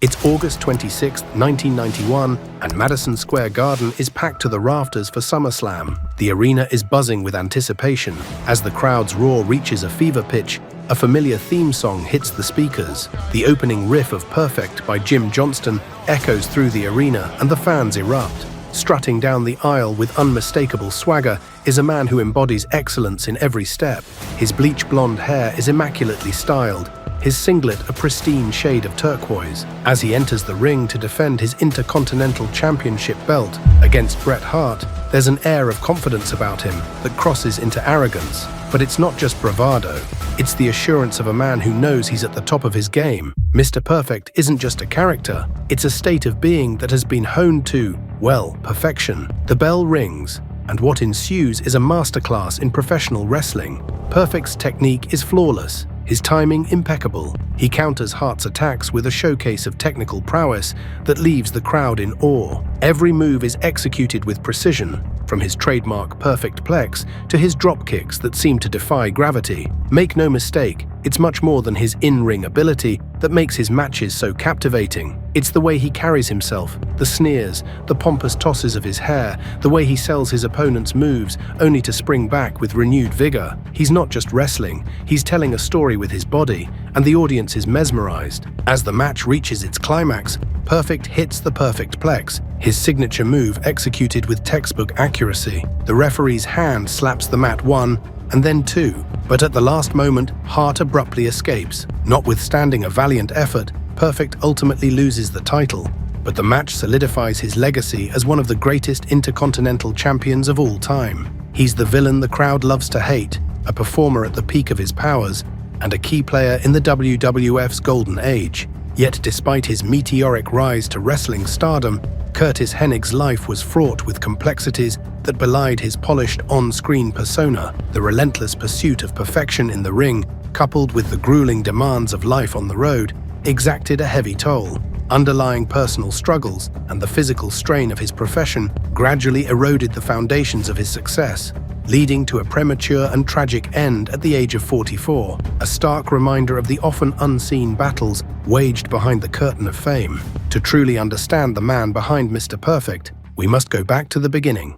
It's August 26, 1991, and Madison Square Garden is packed to the rafters for SummerSlam. The arena is buzzing with anticipation. As the crowd's roar reaches a fever pitch, a familiar theme song hits the speakers. The opening riff of Perfect by Jim Johnston echoes through the arena, and the fans erupt. Strutting down the aisle with unmistakable swagger is a man who embodies excellence in every step. His bleach-blonde hair is immaculately styled, his singlet a pristine shade of turquoise. As he enters the ring to defend his Intercontinental Championship belt against Bret Hart, there's an air of confidence about him that crosses into arrogance. But it's not just bravado, it's the assurance of a man who knows he's at the top of his game. Mr. Perfect isn't just a character, it's a state of being that has been honed to, well, perfection. The bell rings, and what ensues is a masterclass in professional wrestling. Perfect's technique is flawless, his timing impeccable. He counters Hart's attacks with a showcase of technical prowess that leaves the crowd in awe. Every move is executed with precision, from his trademark perfect plex to his drop kicks that seem to defy gravity. Make no mistake, it's much more than his in-ring ability that makes his matches so captivating. It's the way he carries himself, the sneers, the pompous tosses of his hair, the way he sells his opponent's moves only to spring back with renewed vigor. He's not just wrestling, he's telling a story with his body, and the audience is mesmerized. As the match reaches its climax, Perfect hits the perfect plex, his signature move executed with textbook accuracy. The referee's hand slaps the mat 1 and then 2, but at the last moment, Hart abruptly escapes. Notwithstanding a valiant effort, Perfect ultimately loses the title, but the match solidifies his legacy as one of the greatest Intercontinental champions of all time. He's the villain the crowd loves to hate, a performer at the peak of his powers, and a key player in the WWF's golden age. Yet despite his meteoric rise to wrestling stardom, Curtis Hennig's life was fraught with complexities that belied his polished on-screen persona. The relentless pursuit of perfection in the ring, coupled with the grueling demands of life on the road, exacted a heavy toll. Underlying personal struggles and the physical strain of his profession gradually eroded the foundations of his success, leading to a premature and tragic end at the age of 44, a stark reminder of the often unseen battles waged behind the curtain of fame. To truly understand the man behind Mr. Perfect, we must go back to the beginning.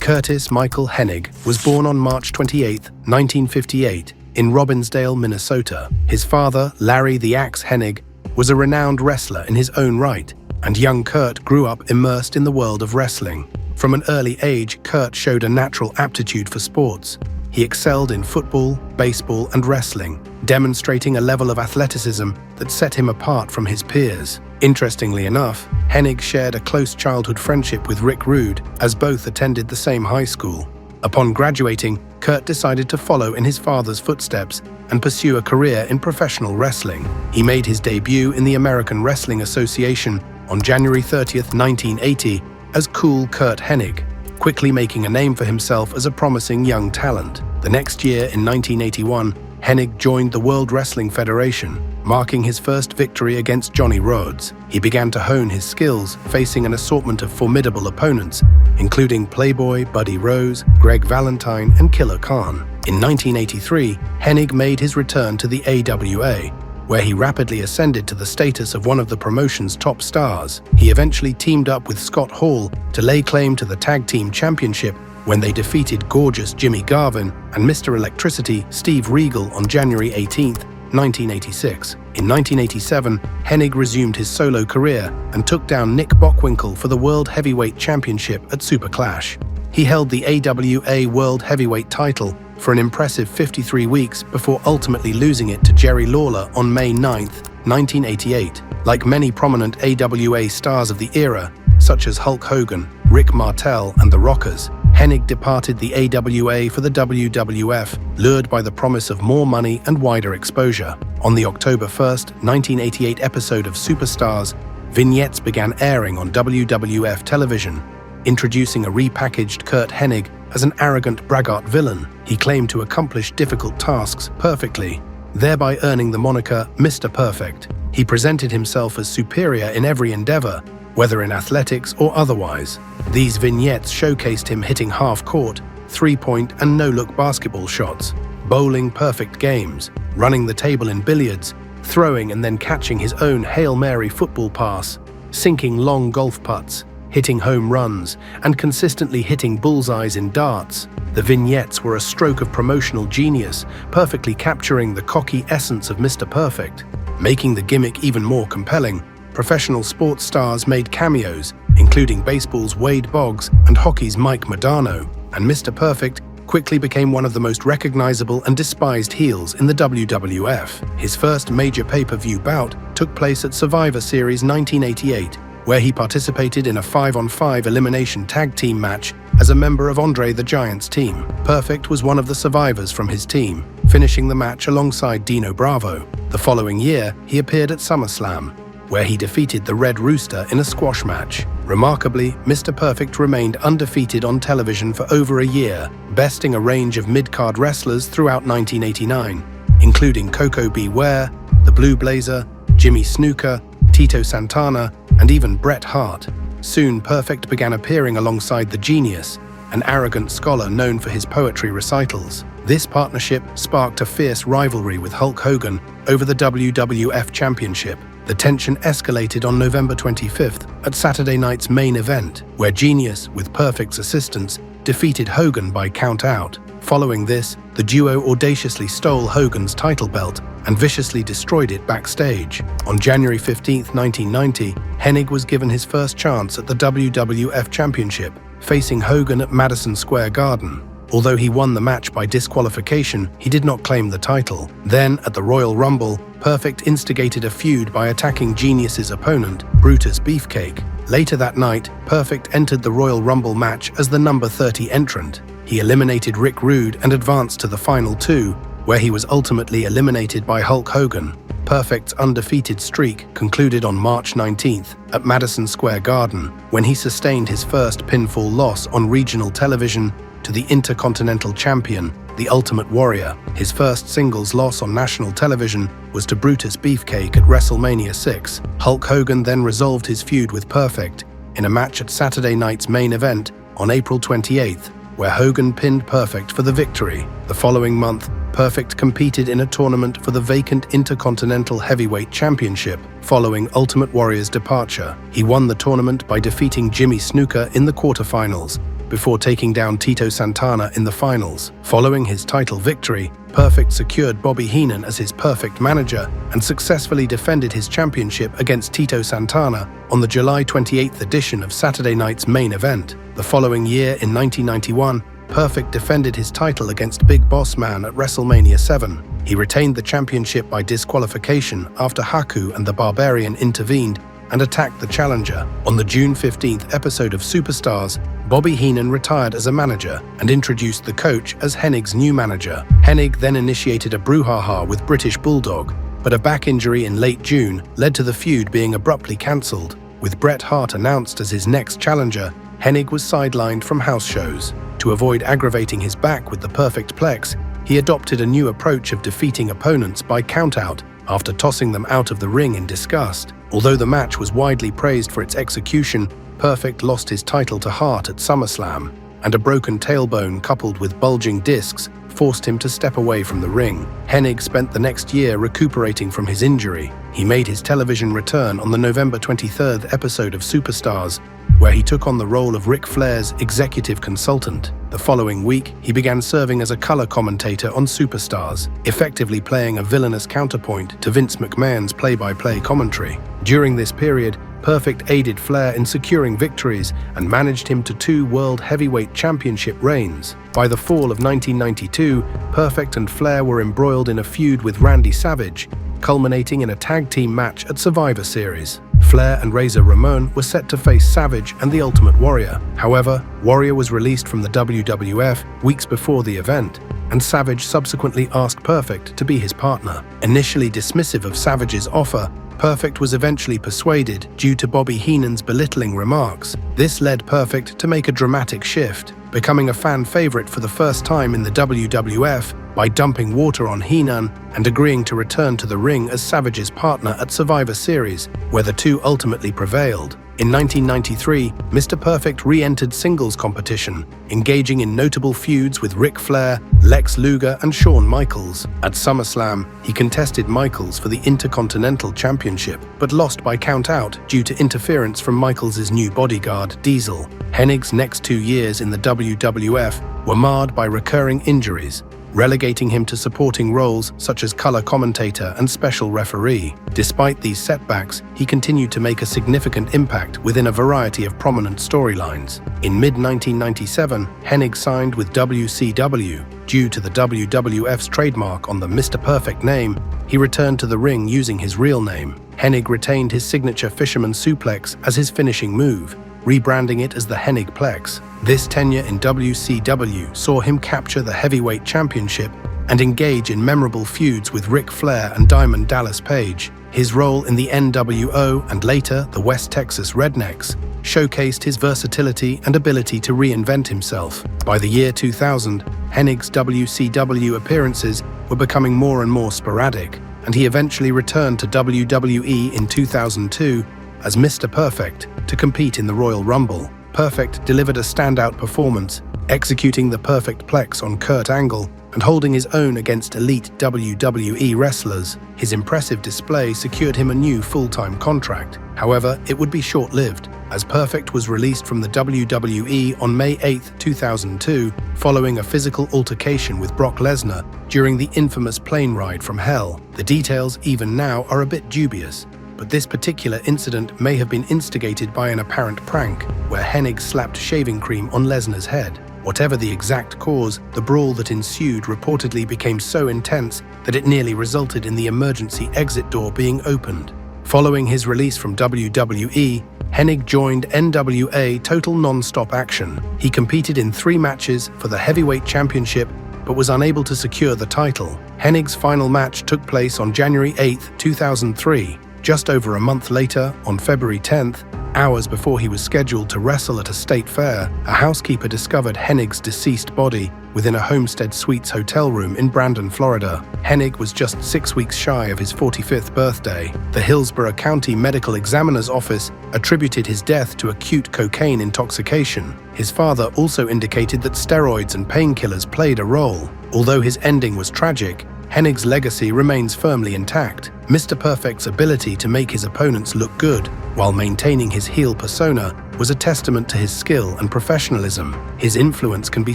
Curtis Michael Hennig was born on March 28, 1958, in Robbinsdale, Minnesota. His father, Larry the Axe Hennig, was a renowned wrestler in his own right, and young Kurt grew up immersed in the world of wrestling. From an early age, Kurt showed a natural aptitude for sports. He excelled in football, baseball, and wrestling, demonstrating a level of athleticism that set him apart from his peers. Interestingly enough, Hennig shared a close childhood friendship with Rick Rude, as both attended the same high school. Upon graduating, Kurt decided to follow in his father's footsteps and pursue a career in professional wrestling. He made his debut in the American Wrestling Association on January 30, 1980, as Cool Kurt Hennig, quickly making a name for himself as a promising young talent. The next year, in 1981, Hennig joined the World Wrestling Federation, marking his first victory against Johnny Rhodes. He began to hone his skills, facing an assortment of formidable opponents, including Playboy, Buddy Rose, Greg Valentine, and Killer Khan. In 1983, Hennig made his return to the AWA, where he rapidly ascended to the status of one of the promotion's top stars. He eventually teamed up with Scott Hall to lay claim to the Tag Team Championship when they defeated gorgeous Jimmy Garvin and Mr. Electricity Steve Regal on January 18, 1986. In 1987, Hennig resumed his solo career and took down Nick Bockwinkel for the World Heavyweight Championship at Super Clash. He held the AWA World Heavyweight title for an impressive 53 weeks before ultimately losing it to Jerry Lawler on May 9, 1988. Like many prominent AWA stars of the era, such as Hulk Hogan, Rick Martel, and the Rockers, Hennig departed the AWA for the WWF, lured by the promise of more money and wider exposure. On the October 1, 1988 episode of Superstars, vignettes began airing on WWF television, introducing a repackaged Kurt Hennig as an arrogant braggart villain. He claimed to accomplish difficult tasks perfectly, thereby earning the moniker Mr. Perfect. He presented himself as superior in every endeavor, whether in athletics or otherwise. These vignettes showcased him hitting half-court, three-point, and no-look basketball shots, bowling perfect games, running the table in billiards, throwing and then catching his own Hail Mary football pass, sinking long golf putts, hitting home runs, and consistently hitting bullseyes in darts. The vignettes were a stroke of promotional genius, perfectly capturing the cocky essence of Mr. Perfect. Making the gimmick even more compelling, professional sports stars made cameos, including baseball's Wade Boggs and hockey's Mike Modano, and Mr. Perfect quickly became one of the most recognizable and despised heels in the WWF. His first major pay-per-view bout took place at Survivor Series 1988, where he participated in a 5-on-5 elimination tag team match as a member of Andre the Giant's team. Perfect was one of the survivors from his team, finishing the match alongside Dino Bravo. The following year, he appeared at SummerSlam, where he defeated the Red Rooster in a squash match. Remarkably, Mr. Perfect remained undefeated on television for over a year, besting a range of mid-card wrestlers throughout 1989, including Coco Beware, the Blue Blazer, Jimmy Snuka, Tito Santana, and even Bret Hart. Soon, Perfect began appearing alongside the Genius, an arrogant scholar known for his poetry recitals. This partnership sparked a fierce rivalry with Hulk Hogan over the WWF Championship. The tension escalated on November 25th at Saturday night's main event, where Genius, with Perfect's assistance, defeated Hogan by count-out. Following this, the duo audaciously stole Hogan's title belt and viciously destroyed it backstage. On January 15, 1990, Hennig was given his first chance at the WWF Championship, facing Hogan at Madison Square Garden. Although he won the match by disqualification, he did not claim the title. Then, at the Royal Rumble, Perfect instigated a feud by attacking Genius's opponent, Brutus Beefcake. Later that night, Perfect entered the Royal Rumble match as the number 30 entrant. He eliminated Rick Rude and advanced to the final two, where he was ultimately eliminated by Hulk Hogan. Perfect's undefeated streak concluded on March 19th at Madison Square Garden, when he sustained his first pinfall loss on regional television to the Intercontinental Champion, the Ultimate Warrior. His first singles loss on national television was to Brutus Beefcake at WrestleMania 6. Hulk Hogan then resolved his feud with Perfect in a match at Saturday night's main event on April 28th, where Hogan pinned Perfect for the victory. The following month, Perfect competed in a tournament for the vacant Intercontinental Heavyweight Championship. Following Ultimate Warrior's departure, he won the tournament by defeating Jimmy Snuka in the quarterfinals, before taking down Tito Santana in the finals. Following his title victory, Perfect secured Bobby Heenan as his Perfect manager and successfully defended his championship against Tito Santana on the July 28th edition of Saturday night's main event. The following year, in 1991, Perfect defended his title against Big Boss Man at WrestleMania 7. He retained the championship by disqualification after Haku and the Barbarian intervened and attacked the challenger. On the June 15th episode of Superstars, Bobby Heenan retired as a manager and introduced the coach as Hennig's new manager. Hennig then initiated a brouhaha with British Bulldog, but a back injury in late June led to the feud being abruptly cancelled. With Bret Hart announced as his next challenger, Hennig was sidelined from house shows. To avoid aggravating his back with the Perfect Plex, he adopted a new approach of defeating opponents by countout after tossing them out of the ring in disgust. Although the match was widely praised for its execution, Perfect lost his title to Hart at SummerSlam, and a broken tailbone coupled with bulging discs forced him to step away from the ring. Hennig spent the next year recuperating from his injury. He made his television return on the November 23rd episode of Superstars, where he took on the role of Ric Flair's executive consultant. The following week, he began serving as a color commentator on Superstars, effectively playing a villainous counterpoint to Vince McMahon's play-by-play commentary. During this period, Perfect aided Flair in securing victories and managed him to 2 World Heavyweight Championship reigns. By the fall of 1992, Perfect and Flair were embroiled in a feud with Randy Savage, culminating in a tag team match at Survivor Series. Flair and Razor Ramon were set to face Savage and the Ultimate Warrior. However, Warrior was released from the WWF weeks before the event, and Savage subsequently asked Perfect to be his partner. Initially dismissive of Savage's offer, Perfect was eventually persuaded due to Bobby Heenan's belittling remarks. This led Perfect to make a dramatic shift, becoming a fan favorite for the first time in the WWF by dumping water on Heenan and agreeing to return to the ring as Savage's partner at Survivor Series, where the two ultimately prevailed. In 1993, Mr. Perfect re-entered singles competition, engaging in notable feuds with Ric Flair, Lex Luger, and Shawn Michaels. At SummerSlam, he contested Michaels for the Intercontinental Championship, but lost by count-out due to interference from Michaels' new bodyguard, Diesel. Hennig's next 2 years in the WWF were marred by recurring injuries, relegating him to supporting roles such as color commentator and special referee. Despite these setbacks, he continued to make a significant impact within a variety of prominent storylines. In mid-1997, Hennig signed with WCW. Due to the WWF's trademark on the Mr. Perfect name, he returned to the ring using his real name. Hennig retained his signature Fisherman Suplex as his finishing move, rebranding it as the Hennig-Plex. This tenure in WCW saw him capture the heavyweight championship and engage in memorable feuds with Ric Flair and Diamond Dallas Page. His role in the NWO and later the West Texas Rednecks showcased his versatility and ability to reinvent himself. By the year 2000, Hennig's WCW appearances were becoming more and more sporadic, and he eventually returned to WWE in 2002 as Mr. Perfect to compete in the Royal Rumble. Perfect delivered a standout performance, executing the Perfect Plex on Kurt Angle and holding his own against elite WWE wrestlers. His impressive display secured him a new full-time contract. However, it would be short-lived, as Perfect was released from the WWE on May 8, 2002, following a physical altercation with Brock Lesnar during the infamous plane ride from Hell. The details, even now, are a bit dubious, but this particular incident may have been instigated by an apparent prank, where Hennig slapped shaving cream on Lesnar's head. Whatever the exact cause, the brawl that ensued reportedly became so intense that it nearly resulted in the emergency exit door being opened. Following his release from WWE, Hennig joined NWA Total Non-Stop Action. He competed in 3 matches for the Heavyweight Championship, but was unable to secure the title. Hennig's final match took place on January 8, 2003. Just over a month later, on February 10th, hours before he was scheduled to wrestle at a state fair, a housekeeper discovered Hennig's deceased body within a Homestead Suites hotel room in Brandon, Florida. Hennig was just 6 weeks shy of his 45th birthday. The Hillsborough County Medical Examiner's Office attributed his death to acute cocaine intoxication. His father also indicated that steroids and painkillers played a role. Although his ending was tragic, Hennig's legacy remains firmly intact. Mr. Perfect's ability to make his opponents look good while maintaining his heel persona was a testament to his skill and professionalism. His influence can be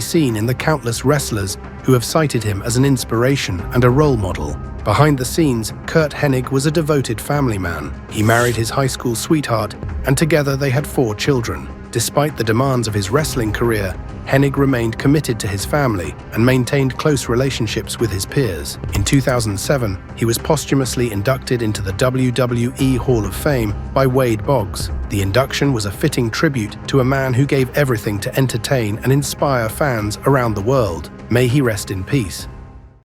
seen in the countless wrestlers who have cited him as an inspiration and a role model. Behind the scenes, Curt Hennig was a devoted family man. He married his high school sweetheart, and together they had 4 children. Despite the demands of his wrestling career, Hennig remained committed to his family and maintained close relationships with his peers. In 2007, he was posthumously inducted into the WWE Hall of Fame by Wade Boggs. The induction was a fitting tribute to a man who gave everything to entertain and inspire fans around the world. May he rest in peace.